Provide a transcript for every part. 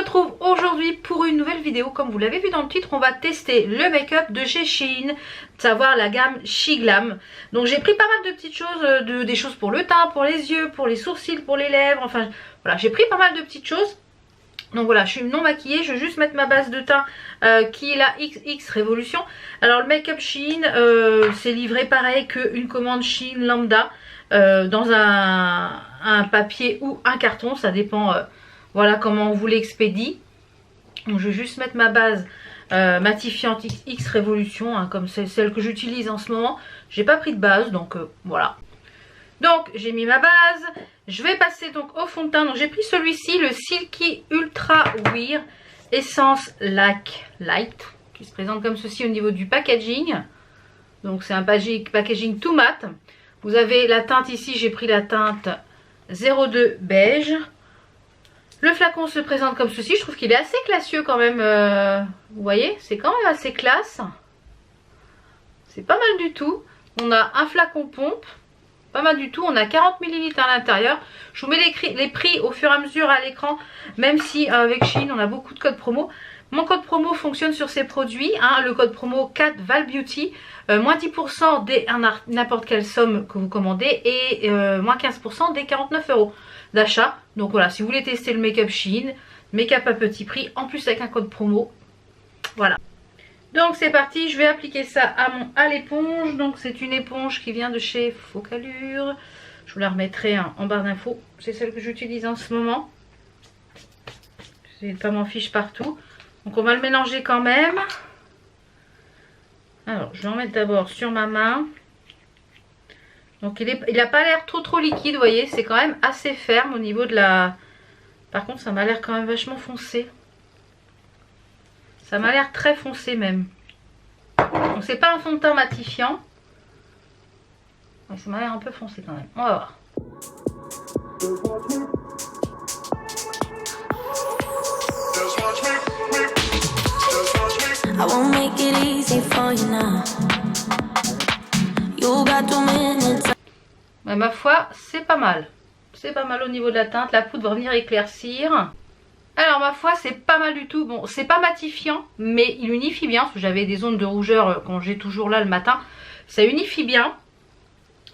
retrouve aujourd'hui pour une nouvelle vidéo. Comme vous l'avez vu dans le titre, on va tester le make-up de chez Shein, savoir la gamme Shiglam. Donc j'ai pris pas mal de petites choses, des choses pour le teint, pour les yeux, pour les sourcils, pour les lèvres. Enfin voilà, j'ai pris pas mal de petites choses. Donc voilà, je suis non maquillée, je vais juste mettre ma base de teint qui est la XX Révolution. Alors le make-up Shein, c'est livré pareil qu'une commande Shein lambda dans un papier ou un carton, ça dépend voilà comment on vous l'expédie. Donc je vais juste mettre ma base matifiante X Révolution, hein, comme c'est celle que j'utilise en ce moment. J'ai pas pris de base, donc voilà. Donc j'ai mis ma base, je vais passer donc au fond de teint. Donc j'ai pris celui-ci, le Silky Ultra Wear Essence Lac Light, qui se présente comme ceci au niveau du packaging. Donc c'est un packaging tout mat. Vous avez la teinte ici, j'ai pris la teinte 02 beige. Le flacon se présente comme ceci, je trouve qu'il est assez classieux quand même. Vous voyez, c'est quand même assez classe. C'est pas mal du tout. On a un flacon pompe. Pas mal du tout, on a 40 ml à l'intérieur. Je vous mets les prix au fur et à mesure à l'écran, même si avec Shein on a beaucoup de codes promo. Mon code promo fonctionne sur ces produits, hein, le code promo 4 Val Beauty, moins 10% dès n'importe quelle somme que vous commandez et moins 15% dès 49 € d'achat. Donc voilà, si vous voulez tester le make-up Shein, make-up à petit prix, en plus avec un code promo, voilà. Donc c'est parti, je vais appliquer ça à l'éponge. Donc c'est une éponge qui vient de chez Focallure. Je vous la remettrai en barre d'infos. C'est celle que j'utilise en ce moment. Je ne vais pas m'en fiche partout. Donc on va le mélanger quand même. Alors je vais en mettre d'abord sur ma main. Donc il n'a pas l'air trop liquide, vous voyez. C'est quand même assez ferme au niveau de la... Par contre ça m'a l'air quand même vachement foncé. Ça m'a l'air très foncé même. Donc c'est pas un fond de teint matifiant. Mais ça m'a l'air un peu foncé quand même. On va voir. Mais ma foi, c'est pas mal. C'est pas mal au niveau de la teinte. La poudre va venir éclaircir. Alors ma foi c'est pas mal du tout, bon c'est pas matifiant mais il unifie bien, parce que j'avais des zones de rougeur quand j'ai toujours là le matin, ça unifie bien.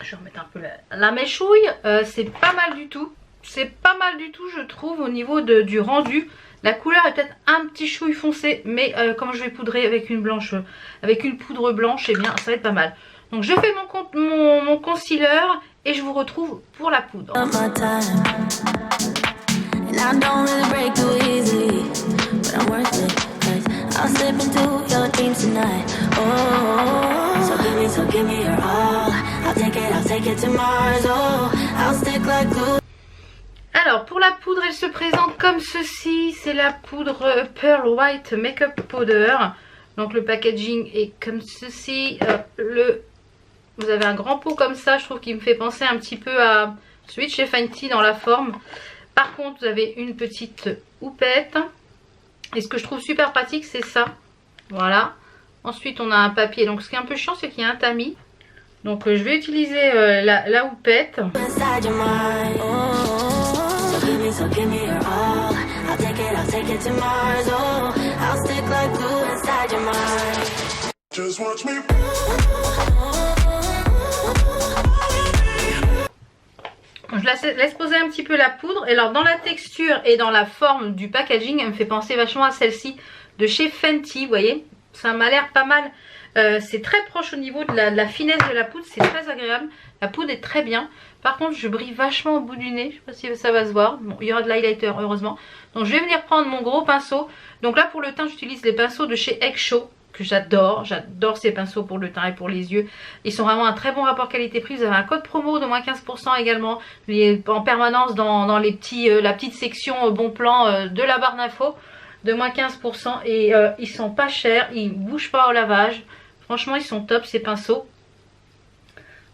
Je vais remettre un peu la mèchouille, c'est pas mal du tout, je trouve au niveau du rendu. La couleur est peut-être un petit chouille foncé, mais comme je vais poudrer avec une poudre blanche, et eh bien ça va être pas mal. Donc je fais mon concealer et je vous retrouve pour la poudre. I don't really break too easily, but I'm worth it, 'cause I'll slip into your dreams tonight. Oh, so give me your all. I'll take it to Mars. Oh, I'll stick like glue. Alors pour la poudre, elle se présente comme ceci. C'est la poudre Pearl White Makeup Powder. Donc le packaging est comme ceci. Vous avez un grand pot comme ça. Je trouve qu'il me fait penser un petit peu à celui de chez Fenty dans la forme. Par contre, vous avez une petite houppette. Et ce que je trouve super pratique, c'est ça. Voilà. Ensuite, on a un papier. Donc, ce qui est un peu chiant, c'est qu'il y a un tamis. Donc, je vais utiliser la houppette. Je laisse poser un petit peu la poudre. Et alors dans la texture et dans la forme du packaging, elle me fait penser vachement à celle-ci de chez Fenty. Vous voyez, ça m'a l'air pas mal. C'est très proche au niveau de la finesse de la poudre. C'est très agréable. La poudre est très bien. Par contre je brille vachement au bout du nez. Je sais pas si ça va se voir. Bon, il y aura de l'highlighter heureusement. Donc je vais venir prendre mon gros pinceau. Donc là pour le teint j'utilise les pinceaux de chez Egg Show, que j'adore ces pinceaux pour le teint et pour les yeux. Ils sont vraiment un très bon rapport qualité-prix. Vous avez un code promo de moins 15% également en permanence dans la petite section bon plan de la barre d'infos, de moins 15%. Et ils sont pas chers, ils bougent pas au lavage. Franchement ils sont top ces pinceaux.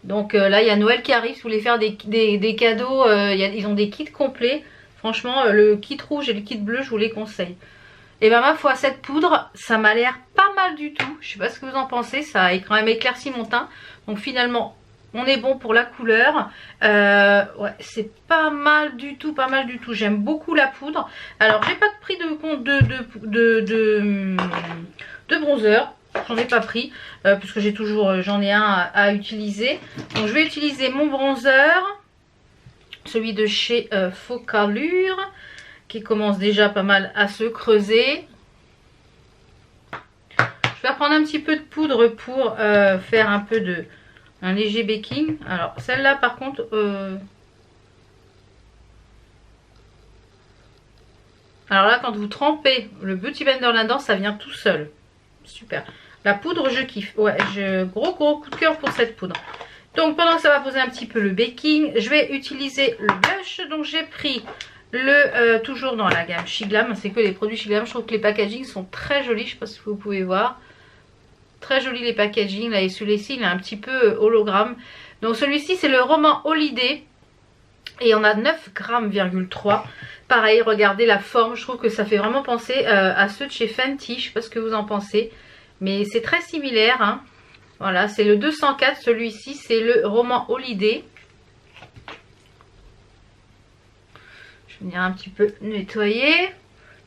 Donc là il y a Noël qui arrive, si vous voulez faire des cadeaux, ils ont des kits complets. Franchement le kit rouge et le kit bleu je vous les conseille. Et ben ma foi, cette poudre, ça m'a l'air pas mal du tout. Je sais pas ce que vous en pensez, ça a quand même éclairci mon teint. Donc finalement, on est bon pour la couleur. Ouais, c'est pas mal du tout, pas mal du tout. J'aime beaucoup la poudre. Alors, j'ai pas de prix de bronzer. J'en ai pas pris, puisque j'en ai un à utiliser. Donc, je vais utiliser mon bronzer. Celui de chez Focalure, qui commence déjà pas mal à se creuser. Je vais prendre un petit peu de poudre pour faire un léger baking. Alors celle-là par contre, alors là quand vous trempez le Beauty Blender là-dedans, ça vient tout seul. Super. La poudre je kiffe. Ouais, gros coup de cœur pour cette poudre. Donc pendant que ça va poser un petit peu le baking, je vais utiliser le blush. Donc j'ai pris toujours dans la gamme Shiglam. C'est que les produits Shiglam. Je trouve que les packagings sont très jolis. Je ne sais pas si vous pouvez voir. Très jolis les packagings. Là et celui-ci il est un petit peu hologramme. Donc celui-ci c'est le Roman Holiday. Et on a 9,3 g. Pareil, regardez la forme. Je trouve que ça fait vraiment penser à ceux de chez Fenty. Je ne sais pas ce que vous en pensez. Mais c'est très similaire, hein. Voilà, c'est le 204, celui-ci, c'est le Roman Holiday. Je vais venir un petit peu nettoyer.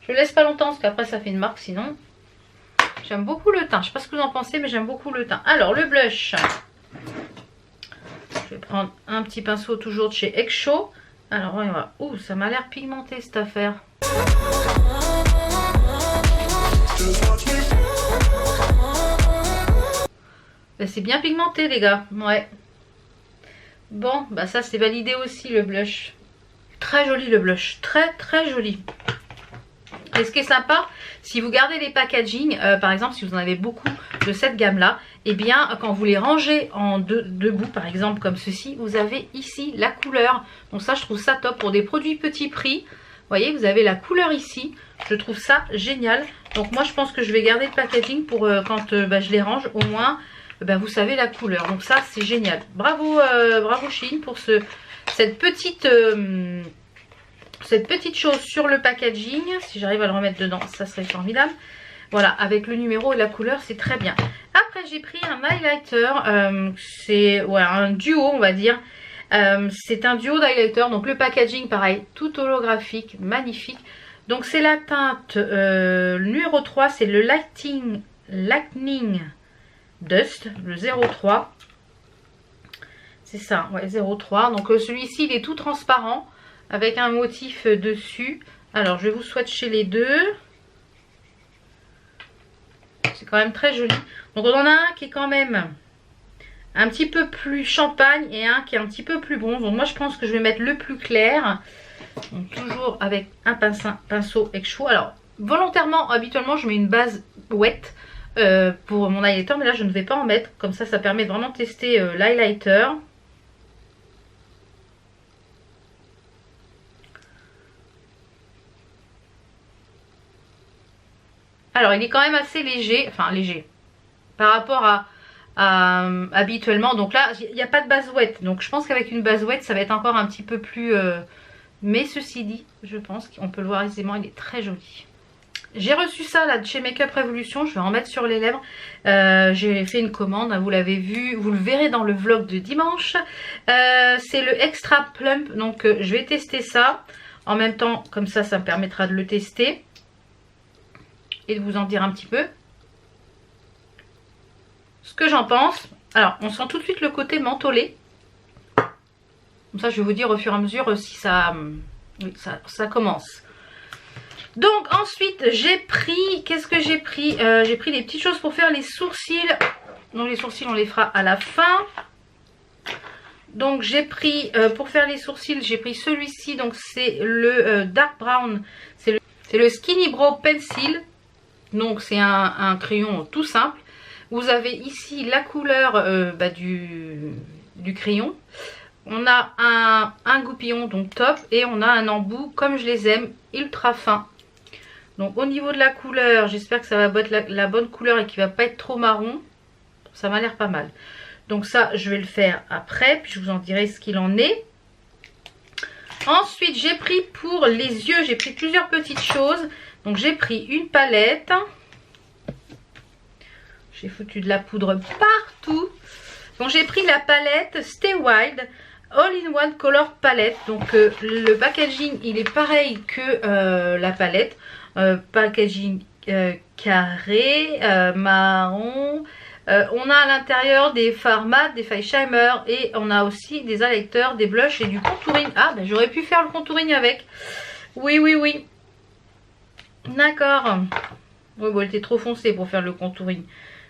Je ne laisse pas longtemps parce qu'après ça fait une marque sinon. J'aime beaucoup le teint, je ne sais pas ce que vous en pensez mais j'aime beaucoup le teint. Alors le blush. Je vais prendre un petit pinceau toujours de chez Exo. Alors voyons voir. Ouh, ça m'a l'air pigmenté cette affaire. C'est bien pigmenté les gars, ouais. Bon, bah ça c'est validé aussi le blush. Très joli le blush, très joli. Et ce qui est sympa, si vous gardez les packaging, par exemple si vous en avez beaucoup de cette gamme là, et bien quand vous les rangez en deux bouts par exemple comme ceci, vous avez ici la couleur. Donc ça je trouve ça top pour des produits petit prix. Vous voyez, vous avez la couleur ici, je trouve ça génial. Donc moi je pense que je vais garder le packaging pour quand je les range au moins. Ben, vous savez la couleur, donc ça c'est génial. Bravo bravo Shein pour cette petite chose sur le packaging. Si j'arrive à le remettre dedans ça serait formidable. Voilà, avec le numéro et la couleur c'est très bien. Après j'ai pris un highlighter, c'est ouais, un duo on va dire. C'est un duo d'highlighter, donc le packaging pareil, tout holographique, magnifique. Donc c'est la teinte numéro 3, c'est le Lightning Dust, le 03. C'est ça, ouais, 03. Donc celui-ci il est tout transparent avec un motif dessus. Alors je vais vous swatcher les deux. C'est quand même très joli. Donc on en a un qui est quand même un petit peu plus champagne et un qui est un petit peu plus bronze. Donc moi je pense que je vais mettre le plus clair. Donc toujours avec un pinceau Exo. Alors volontairement, habituellement je mets une base wet pour mon highlighter, mais là je ne vais pas en mettre. Comme ça permet de vraiment tester l'highlighter. Alors il est quand même assez léger, enfin léger par rapport à habituellement. Donc là il n'y a pas de base wet, donc je pense qu'avec une base wet ça va être encore un petit peu plus mais ceci dit je pense qu'on peut le voir aisément, il est très joli. J'ai reçu ça là de chez Makeup Revolution, je vais en mettre sur les lèvres. J'ai fait une commande, vous l'avez vu, vous le verrez dans le vlog de dimanche. C'est le Extra Plump, donc je vais tester ça. En même temps, comme ça me permettra de le tester. Et de vous en dire un petit peu ce que j'en pense. Alors, on sent tout de suite le côté mentholé. Comme ça, je vais vous dire au fur et à mesure si ça, oui, ça commence. Donc ensuite j'ai pris, qu'est-ce que j'ai pris? J'ai pris des petites choses pour faire les sourcils. Donc les sourcils on les fera à la fin. Donc j'ai pris, pour faire les sourcils, j'ai pris celui-ci. Donc c'est le Dark Brown. C'est le Skinny Brow Pencil. Donc c'est un crayon tout simple. Vous avez ici la couleur du crayon. On a un goupillon donc top. Et on a un embout comme je les aime, ultra fin. Donc au niveau de la couleur, j'espère que ça va être la bonne couleur et qu'il ne va pas être trop marron. Ça m'a l'air pas mal. Donc ça, je vais le faire après. Puis je vous en dirai ce qu'il en est. Ensuite, j'ai pris pour les yeux, j'ai pris plusieurs petites choses. Donc j'ai pris une palette. J'ai foutu de la poudre partout. Donc j'ai pris la palette Stay Wild All-in-One Color Palette. Donc le packaging il est pareil que la palette. Packaging carré, marron. On a à l'intérieur des fards mat, des feuilles shimmer et on a aussi des électeurs, des blushs et du contouring. Ah ben j'aurais pu faire le contouring avec. Oui oui oui. D'accord. Oui bon, elle était trop foncée pour faire le contouring.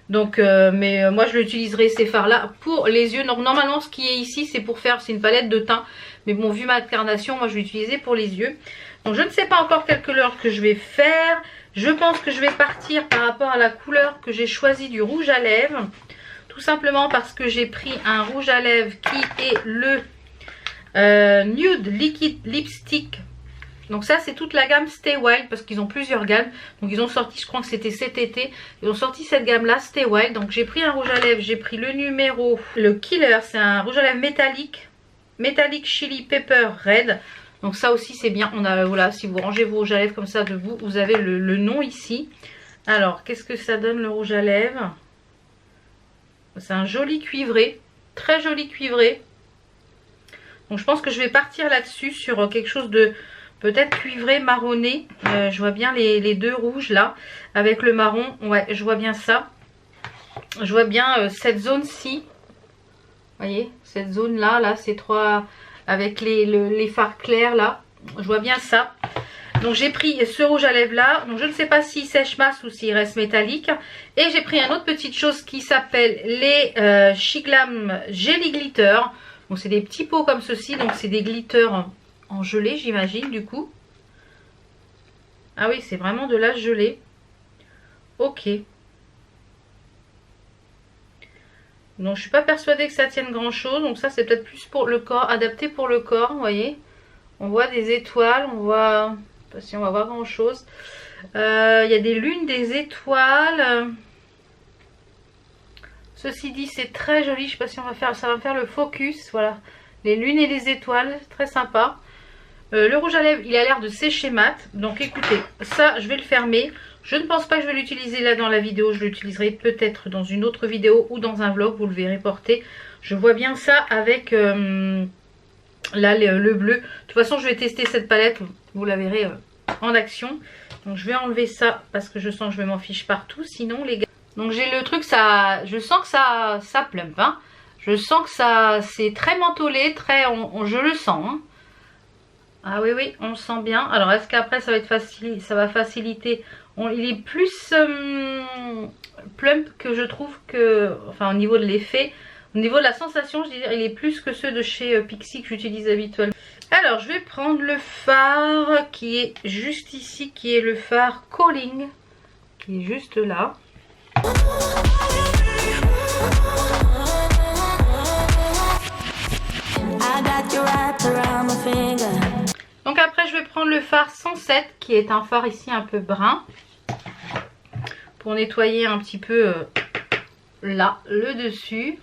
Donc moi je l'utiliserai ces fards là pour les yeux. Donc normalement ce qui est ici c'est pour faire, c'est une palette de teint. Mais bon vu ma carnation moi je vais l'utiliser pour les yeux. Donc je ne sais pas encore quelle couleur que je vais faire. Je pense que je vais partir par rapport à la couleur que j'ai choisi du rouge à lèvres. Tout simplement parce que j'ai pris un rouge à lèvres qui est le Nude Liquid Lipstick. Donc ça c'est toute la gamme Stay Wild parce qu'ils ont plusieurs gammes. Donc ils ont sorti, je crois que c'était cet été, ils ont sorti cette gamme là Stay Wild. Donc j'ai pris un rouge à lèvres, j'ai pris le numéro, le Killer, c'est un rouge à lèvres métallique. Metallic Chili Pepper Red. Donc ça aussi c'est bien. On a, voilà, si vous rangez vos rouges à lèvres comme ça debout, vous avez le nom ici. Alors qu'est-ce que ça donne le rouge à lèvres? C'est un joli cuivré, très joli cuivré. Donc je pense que je vais partir là-dessus sur quelque chose de peut-être cuivré, marronné. Je vois bien les deux rouges là avec le marron. Ouais, je vois bien ça. Je vois bien cette zone-ci. Vous voyez, cette zone là, ces trois avec les fards clairs là. Je vois bien ça. Donc j'ai pris ce rouge à lèvres là. Donc je ne sais pas s'il sèche masse ou s'il reste métallique. Et j'ai pris une autre petite chose qui s'appelle les Shiglam Jelly Glitter. Donc c'est des petits pots comme ceci. Donc c'est des glitters en gelée j'imagine du coup. Ah oui c'est vraiment de la gelée. Ok. Donc je suis pas persuadée que ça tienne grand chose. Donc ça c'est peut-être plus pour le corps, adapté pour le corps, vous voyez. On voit des étoiles, on voit, je sais pas si on va voir grand chose. Il y a des lunes, des étoiles. Ceci dit c'est très joli, je sais pas si on va faire, ça va me faire le focus, voilà. Les lunes et les étoiles, très sympa. Le rouge à lèvres il a l'air de sécher mat. Donc écoutez, ça je vais le fermer. Je ne pense pas que je vais l'utiliser là dans la vidéo. Je l'utiliserai peut-être dans une autre vidéo ou dans un vlog. Vous le verrez porter. Je vois bien ça avec là le bleu. De toute façon je vais tester cette palette. Vous la verrez en action. Donc je vais enlever ça parce que je sens que je vais m'en fiche partout. Sinon les gars. Donc j'ai le truc, ça, je sens que ça plump. Hein. Je sens que ça c'est très mentholé. Très, je le sens. Hein. Ah oui oui on le sent bien. Alors est-ce qu'après ça va être facile, ça va faciliter. Il est plus plump que je trouve que, enfin au niveau de l'effet, au niveau de la sensation je dirais, il est plus que ceux de chez Pixi que j'utilise habituellement. Alors je vais prendre le fard qui est juste ici, qui est le fard Calling, qui est juste là. Donc après je vais prendre le fard 107 qui est un fard ici un peu brun pour nettoyer un petit peu là le dessus.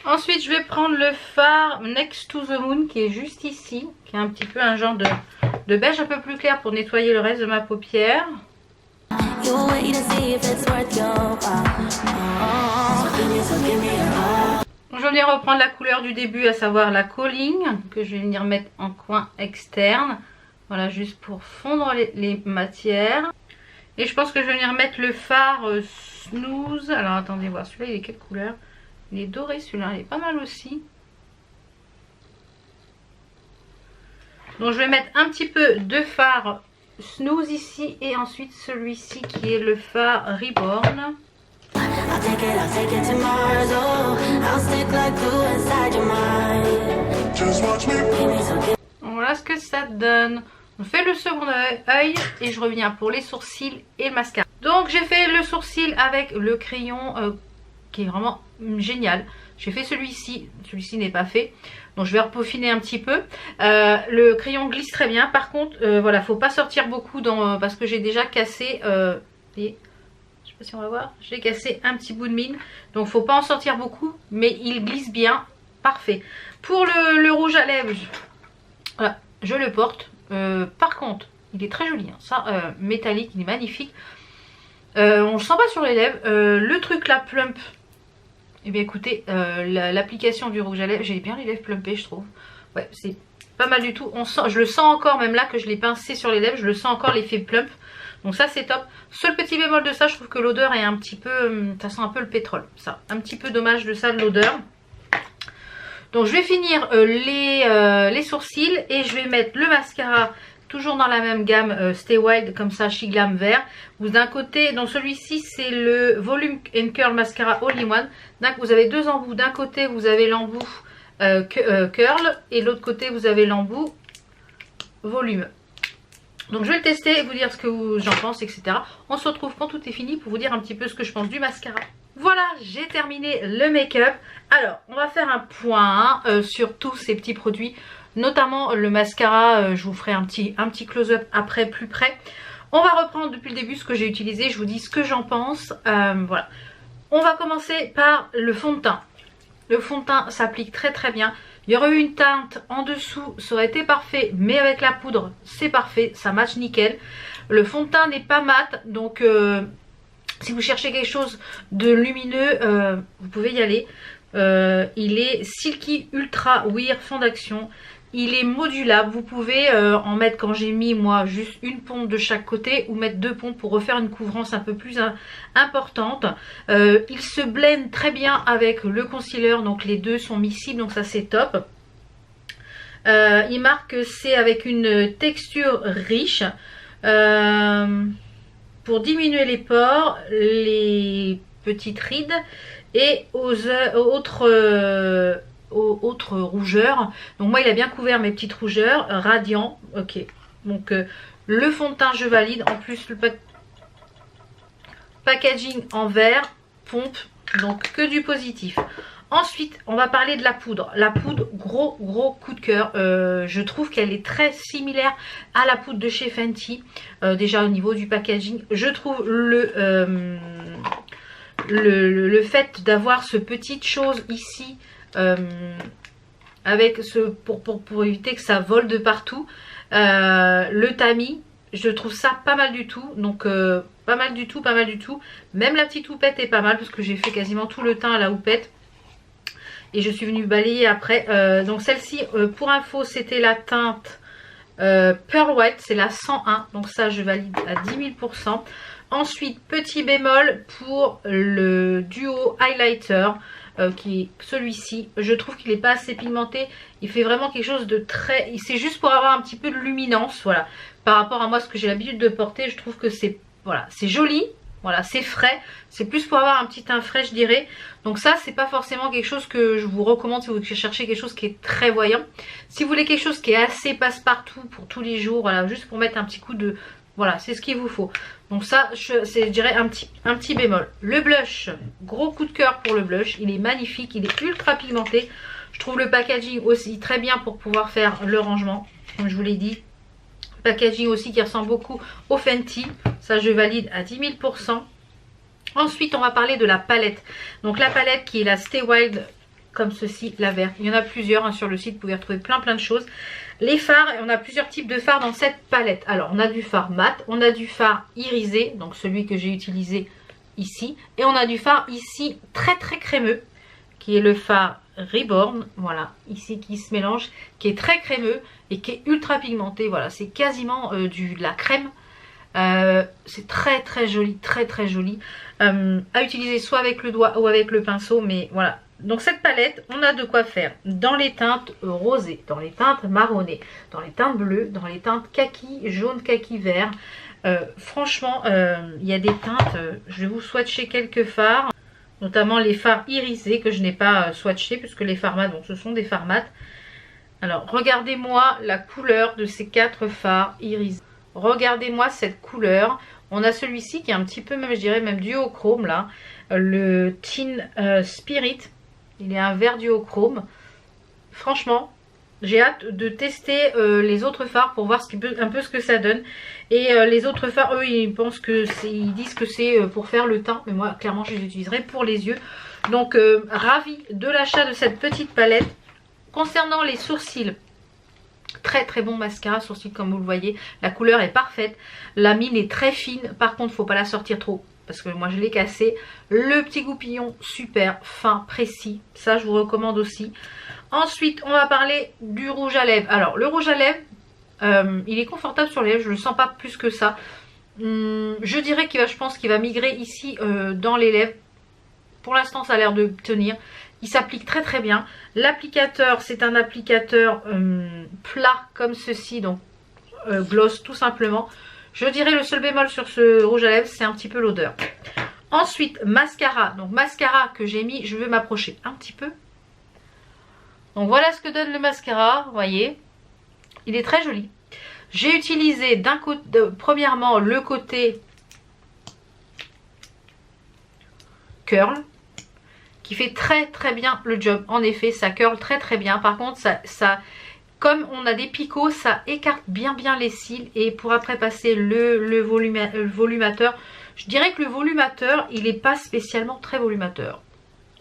Ensuite je vais prendre le fard Next to the Moon qui est juste ici, qui est un petit peu un genre de beige un peu plus clair pour nettoyer le reste de ma paupière. Je vais venir reprendre la couleur du début, à savoir la Calling, que je vais venir mettre en coin externe. Voilà, juste pour fondre les matières. Et je pense que je vais venir mettre le fard Snooze. Alors attendez voir, celui-là il est quelle couleur? Il est doré celui-là, il est pas mal aussi. Donc je vais mettre un petit peu de fard Snooze ici et ensuite celui-ci qui est le fard Reborn. Voilà ce que ça donne. On fait le second œil et je reviens pour les sourcils et le mascara. Donc j'ai fait le sourcil avec le crayon qui est vraiment génial. J'ai fait celui-ci n'est pas fait. Donc je vais repeaufiner un petit peu. Le crayon glisse très bien. Par contre, voilà, faut pas sortir beaucoup parce que j'ai déjà cassé. Voyez, je sais pas si on va voir. J'ai cassé un petit bout de mine. Donc faut pas en sortir beaucoup, mais il glisse bien. Parfait. Pour le rouge à lèvres, Voilà, je le porte. Par contre, il est très joli, hein. Ça, métallique, il est magnifique. On le sent pas sur les lèvres. Le truc là, plump. Eh bien écoutez, l'application du rouge à lèvres, j'ai bien les lèvres plumpées, je trouve. Ouais, c'est pas mal du tout. Je le sens encore, même là que je l'ai pincé sur les lèvres, je le sens encore l'effet plump. Donc ça c'est top. Seul petit bémol de ça, je trouve que l'odeur est un petit peu, ça sent un peu le pétrole. Ça, un petit peu dommage de ça, de l'odeur. Donc je vais finir les sourcils et je vais mettre le mascara toujours dans la même gamme Stay Wild, comme ça, She Glam vert. Vous d'un côté, donc celui-ci c'est le Volume and Curl Mascara All in One. Vous avez deux embouts. D'un côté vous avez l'embout curl et l'autre côté vous avez l'embout volume. Donc je vais le tester et vous dire ce que j'en pense, etc. On se retrouve quand tout est fini pour vous dire un petit peu ce que je pense du mascara. Voilà, j'ai terminé le make-up. Alors, on va faire un point sur tous ces petits produits, notamment le mascara. Je vous ferai un petit close-up après, plus près. On va reprendre depuis le début ce que j'ai utilisé. Je vous dis ce que j'en pense. Voilà. On va commencer par le fond de teint. Le fond de teint s'applique très très bien. Il y aurait eu une teinte en dessous, ça aurait été parfait, mais avec la poudre, c'est parfait, ça match nickel. Le fond de teint n'est pas mat, donc si vous cherchez quelque chose de lumineux, vous pouvez y aller. Il est Silky Ultra Wear fond d'action. Il est modulable, vous pouvez en mettre, quand j'ai mis moi juste une pompe de chaque côté, ou mettre deux pompes pour refaire une couvrance un peu plus importante. Il se blende très bien avec le concealer, donc les deux sont miscibles, donc ça c'est top. Il marque que c'est avec une texture riche pour diminuer les pores, les petites rides et aux autres rougeurs. Donc moi il a bien couvert mes petites rougeurs. Radiant, ok. Donc le fond de teint je valide. En plus le packaging en verre, pompe, donc que du positif. Ensuite on va parler de la poudre. La poudre, gros coup de cœur. Je trouve qu'elle est très similaire à la poudre de chez Fenty. Déjà au niveau du packaging, je trouve le fait d'avoir ce petite chose ici, avec ce pour éviter que ça vole de partout, le tamis, je trouve ça pas mal du tout. Donc pas mal du tout. Même la petite houppette est pas mal, parce que j'ai fait quasiment tout le teint à la houppette et je suis venue balayer après. Donc celle-ci, pour info, c'était la teinte Pearl White, c'est la 101, donc ça je valide à 10 000%. Ensuite, petit bémol pour le duo highlighter, qui est celui-ci. Je trouve qu'il n'est pas assez pigmenté. Il fait vraiment quelque chose de très... C'est juste pour avoir un petit peu de luminance, voilà. Par rapport à moi, ce que j'ai l'habitude de porter, je trouve que c'est... Voilà, c'est joli. Voilà, c'est frais. C'est plus pour avoir un petit teint frais, je dirais. Donc ça, c'est pas forcément quelque chose que je vous recommande si vous cherchez quelque chose qui est très voyant. Si vous voulez quelque chose qui est assez passe-partout pour tous les jours, voilà, juste pour mettre un petit coup de... Voilà, c'est ce qu'il vous faut. Donc ça, je dirais un petit bémol. Le blush, gros coup de cœur pour le blush. Il est magnifique, il est ultra pigmenté. Je trouve le packaging aussi très bien pour pouvoir faire le rangement, comme je vous l'ai dit. Packaging aussi qui ressemble beaucoup au Fenty. Ça, je valide à 10 000%. Ensuite, on va parler de la palette. Donc la palette qui est la Stay Wild, comme ceci, la verte. Il y en a plusieurs hein, sur le site, vous pouvez retrouver plein de choses. Les fards, on a plusieurs types de fards dans cette palette. Alors, on a du fard mat, on a du fard irisé, donc celui que j'ai utilisé ici. Et on a du fard ici très crémeux, qui est le fard Reborn, voilà, ici qui se mélange, qui est très crémeux et qui est ultra pigmenté. Voilà, c'est quasiment de la crème. C'est très joli, très joli. À utiliser soit avec le doigt ou avec le pinceau, mais voilà. Donc cette palette, on a de quoi faire dans les teintes rosées, dans les teintes marronnées, dans les teintes bleues, dans les teintes kaki, jaune, kaki, vert. Franchement, il y a des teintes, je vais vous swatcher quelques fards, notamment les fards irisés que je n'ai pas swatchés, puisque les fards mat, donc ce sont des fards mat. Alors regardez-moi la couleur de ces 4 fards irisés. Regardez-moi cette couleur. On a celui-ci qui est un petit peu, même je dirais même duochrome là, le Teen Spirit. Il est un vert duochrome. Franchement, j'ai hâte de tester les autres fards pour voir un peu ce que ça donne. Et les autres fards, eux, ils disent que c'est pour faire le teint. Mais moi, clairement, je les utiliserai pour les yeux. Donc, ravi de l'achat de cette petite palette. Concernant les sourcils, Très très bon mascara sourcil comme vous le voyez. La couleur est parfaite. La mine est très fine. Par contre, faut pas la sortir trop parce que moi je l'ai cassé. Le petit goupillon super fin, précis. Ça je vous recommande aussi. Ensuite, on va parler du rouge à lèvres. Alors le rouge à lèvres, il est confortable sur les lèvres. Je le sens pas plus que ça. Je dirais je pense qu'il va migrer ici dans les lèvres. Pour l'instant, ça a l'air de tenir. Il s'applique très très bien. L'applicateur, c'est un applicateur plat comme ceci, donc gloss tout simplement. Je dirais le seul bémol sur ce rouge à lèvres, c'est un petit peu l'odeur. Ensuite, mascara. Donc mascara que j'ai mis, je vais m'approcher un petit peu. Donc voilà ce que donne le mascara, vous voyez. Il est très joli. J'ai utilisé premièrement le côté curl, qui fait très très bien le job. En effet, ça curl très très bien. Par contre, ça comme on a des picots, ça écarte bien les cils. Et pour après passer le volumateur, je dirais que le volumateur, il n'est pas spécialement très volumateur.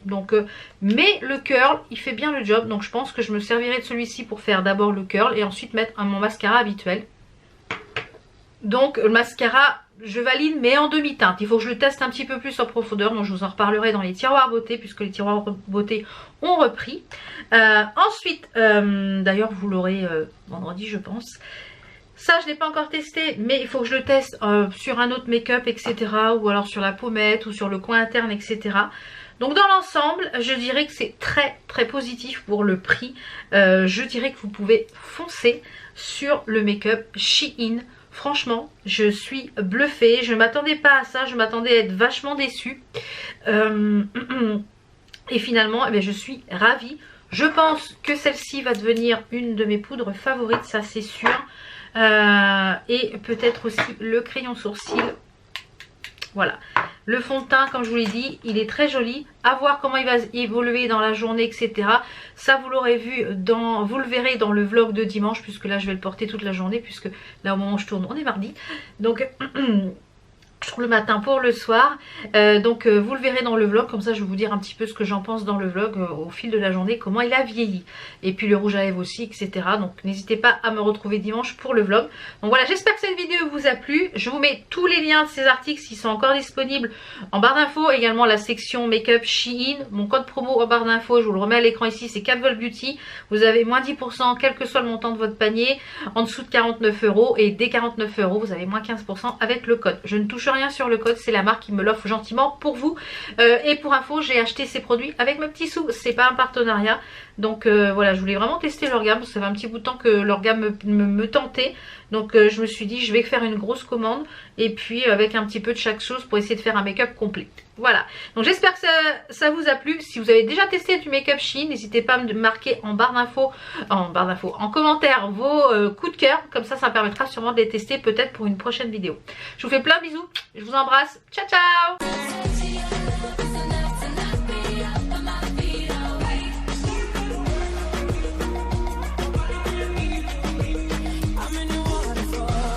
Donc, mais le curl, il fait bien le job. Donc je pense que je me servirai de celui-ci pour faire d'abord le curl et ensuite mettre mon mascara habituel. Donc le mascara, je valide mais en demi-teinte. Il faut que je le teste un petit peu plus en profondeur. Donc je vous en reparlerai dans les tiroirs beauté puisque les tiroirs beauté ont repris. Ensuite, d'ailleurs vous l'aurez vendredi je pense. Ça je ne l'ai pas encore testé mais il faut que je le teste sur un autre make-up etc. Ou alors sur la pommette ou sur le coin interne etc. Donc dans l'ensemble, je dirais que c'est très très positif pour le prix. Je dirais que vous pouvez foncer sur le make-up Shein. Franchement, je suis bluffée. Je ne m'attendais pas à ça. Je m'attendais à être vachement déçue. Et finalement, eh bien, je suis ravie. Je pense que celle-ci va devenir une de mes poudres favorites. Ça, c'est sûr. Et peut-être aussi le crayon sourcil. Voilà. Le fond de teint, comme je vous l'ai dit, il est très joli. À voir comment il va évoluer dans la journée, etc. Ça, vous l'aurez vu, vous le verrez dans le vlog de dimanche, puisque là, je vais le porter toute la journée, puisque là, au moment où je tourne, on est mardi. Donc, pour le matin, pour le soir. Donc, vous le verrez dans le vlog. Comme ça, je vais vous dire un petit peu ce que j'en pense dans le vlog au fil de la journée, comment il a vieilli. Et puis, le rouge à lèvres aussi, etc. Donc, n'hésitez pas à me retrouver dimanche pour le vlog. Donc, voilà, j'espère que cette vidéo vous a plu. Je vous mets tous les liens de ces articles s'ils sont encore disponibles en barre d'infos. Également, la section make-up Shein. Mon code promo en barre d'infos, je vous le remets à l'écran ici, c'est 4vol Beauty. Vous avez moins 10%, quel que soit le montant de votre panier, en dessous de 49 €. Et dès 49 €, vous avez moins 15% avec le code. Je ne touche rien sur le code, c'est la marque qui me l'offre gentiment pour vous. Et pour info, j'ai acheté ces produits avec mes petits sous, c'est pas un partenariat. Donc voilà, je voulais vraiment tester leur gamme, ça fait un petit bout de temps que leur gamme me tentait. Donc je me suis dit, je vais faire une grosse commande et puis avec un petit peu de chaque chose pour essayer de faire un make-up complet. Voilà, donc j'espère que ça vous a plu. Si vous avez déjà testé du make-up Shein, n'hésitez pas à me marquer en barre d'infos, en commentaire vos coups de cœur. Comme ça, ça me permettra sûrement de les tester peut-être pour une prochaine vidéo. Je vous fais plein de bisous, je vous embrasse, ciao ciao.